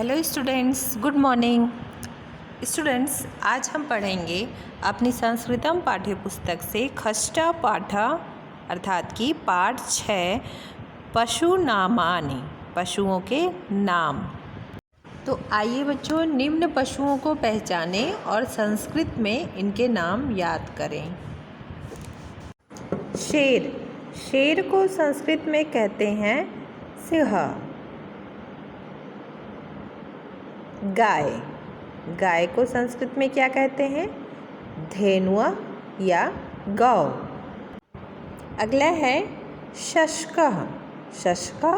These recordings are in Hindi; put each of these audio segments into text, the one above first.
Hello students, good morning. Students, आज हम पढ़ेंगे अपनी संस्कृतम पाठ्य पुस्तक से खष्टा पाठा अर्थात कि पाठ 6 पशु नामानि, पशुओं के नाम। तो आइए बच्चों, निम्न पशुओं को पहचानें और संस्कृत में इनके नाम याद करें। शेर, शेर को संस्कृत में कहते हैं सिंह। गाय, गाय को संस्कृत में क्या कहते हैं? धेनुआ या गौ। अगला है शशकः, शशका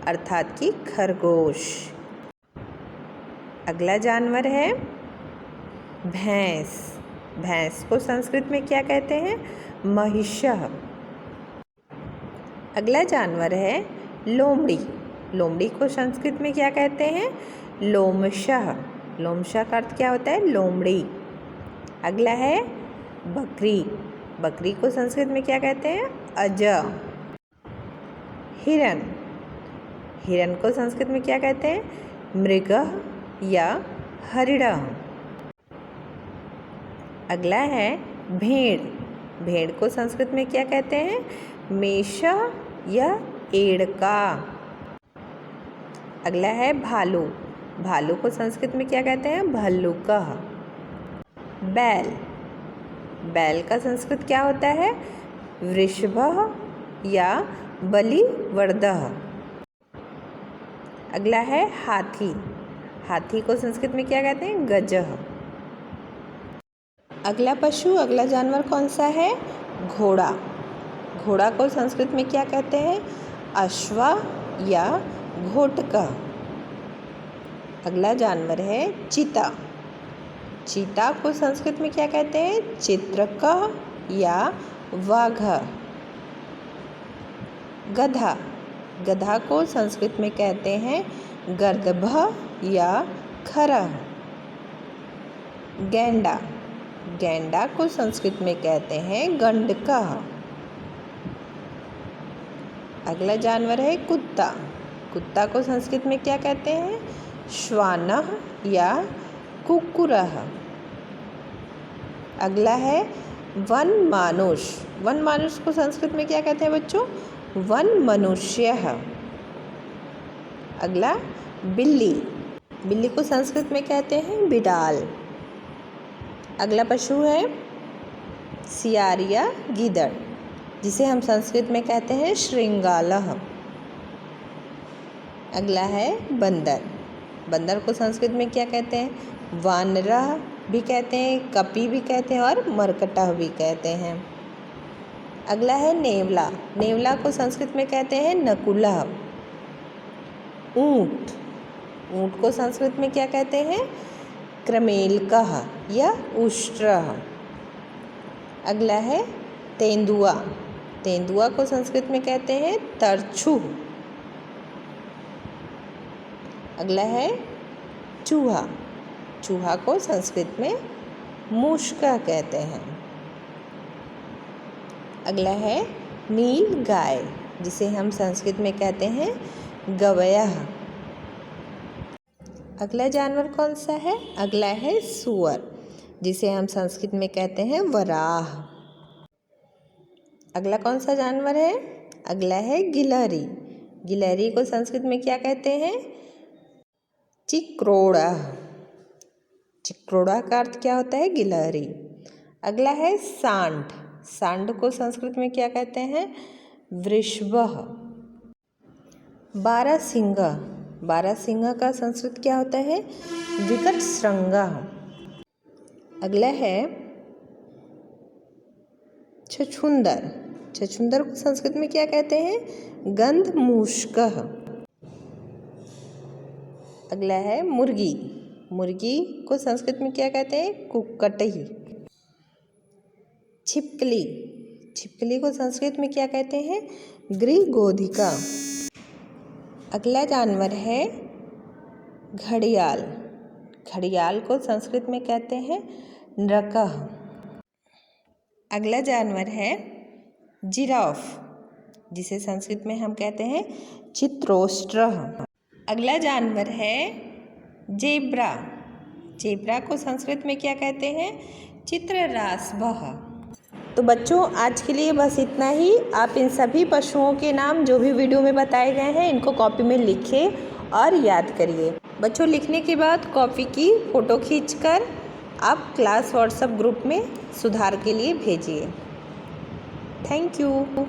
अर्थात कि खरगोश। अगला जानवर है भैंस, भैंस को संस्कृत में क्या कहते हैं? महिषः। अगला जानवर है लोमड़ी, लोमड़ी को संस्कृत में क्या कहते हैं? लोमशः, लोमशः का अर्थ क्या होता है? लोमड़ी। अगला है बकरी, बकरी को संस्कृत में क्या कहते हैं? अज। हिरन, हिरन को संस्कृत में क्या कहते हैं? मृगः या हरिणः। अगला है भेड़, भेड़ को संस्कृत में क्या कहते हैं? मेषः या एड़का। अगला है भालू, भालू को संस्कृत में क्या कहते हैं? भल्लुकः। बैल, बैल का संस्कृत क्या होता है? वृषभः या बलिवर्दः। अगला है हाथी, हाथी को संस्कृत में क्या कहते हैं? गजः। अगला पशु, अगला जानवर कौन सा है? घोड़ा, घोड़ा को संस्कृत में क्या कहते हैं? अश्व या घोटका। अगला जानवर है चीता, चीता को संस्कृत में क्या कहते हैं? चित्रका या वाघ। गधा, गधा को संस्कृत में कहते हैं गर्दभ या खरः। गैंडा, गैंडा को संस्कृत में कहते हैं गंडकः। अगला जानवर है कुत्ता, कुत्ता को संस्कृत में क्या कहते हैं? श्वानः या कुक्कुरः। अगला है वन मानुष, वन मानुष को संस्कृत में क्या कहते हैं बच्चों? वन मनुष्यः। अगला बिल्ली, बिल्ली को संस्कृत में कहते हैं बिडाल। अगला पशु है सियार या गीदड़, जिसे हम संस्कृत में कहते हैं श्रृंगालः। अगला है बंदर, बंदर को संस्कृत में क्या कहते हैं? वानरः भी कहते हैं, कपि भी कहते हैं और मर्कटः भी कहते हैं। अगला है नेवला, नेवला को संस्कृत में कहते हैं नकुलः। ऊंट, ऊंट को संस्कृत में क्या कहते हैं? क्रमेलकः या उष्ट्रः। अगला है तेंदुआ, तेंदुआ को संस्कृत में कहते हैं तरछुः। अगला है चूहा, चूहा को संस्कृत में मूषका कहते हैं। अगला है नील गाय, जिसे हम संस्कृत में कहते हैं गवयः। अगला जानवर कौन सा है? अगला है सूअर, जिसे हम संस्कृत में कहते हैं वराह। अगला कौन सा जानवर है? अगला है गिलहरी, गिलहरी को संस्कृत में क्या कहते हैं? चिक्रोड़ा, चिक्रोड़ा का अर्थ क्या होता है? गिलहरी। अगला है सांड, सांड को संस्कृत में क्या कहते हैं? वृषभः। बारहसिंगा, बारहसिंगा का संस्कृत क्या होता है? विकटशृंगः। अगला है छछूंदर, छछूंदर को संस्कृत में क्या कहते हैं? गंधमूषकः। अगला है मुर्गी, मुर्गी को संस्कृत में क्या कहते हैं? कुक्कटही। छिपकली, छिपकली को संस्कृत में क्या कहते हैं? गृहगोधिका। अगला जानवर है घड़ियाल, घड़ियाल को संस्कृत में कहते हैं नृकः। अगला जानवर है जिराफ, जिसे संस्कृत में हम कहते हैं चित्रोष्ट्रः। अगला जानवर है जेब्रा। जेब्रा को संस्कृत में क्या कहते हैं? चित्ररासभः। तो बच्चों आज के लिए बस इतना ही। आप इन सभी पशुओं के नाम जो भी वीडियो में बताए गए हैं इनको कॉपी में लिखें और याद करिए। बच्चों लिखने के बाद कॉपी की फ़ोटो खींचकर आप क्लास व्हाट्सएप ग्रुप में सुधार के लिए भेजिए। Thank you.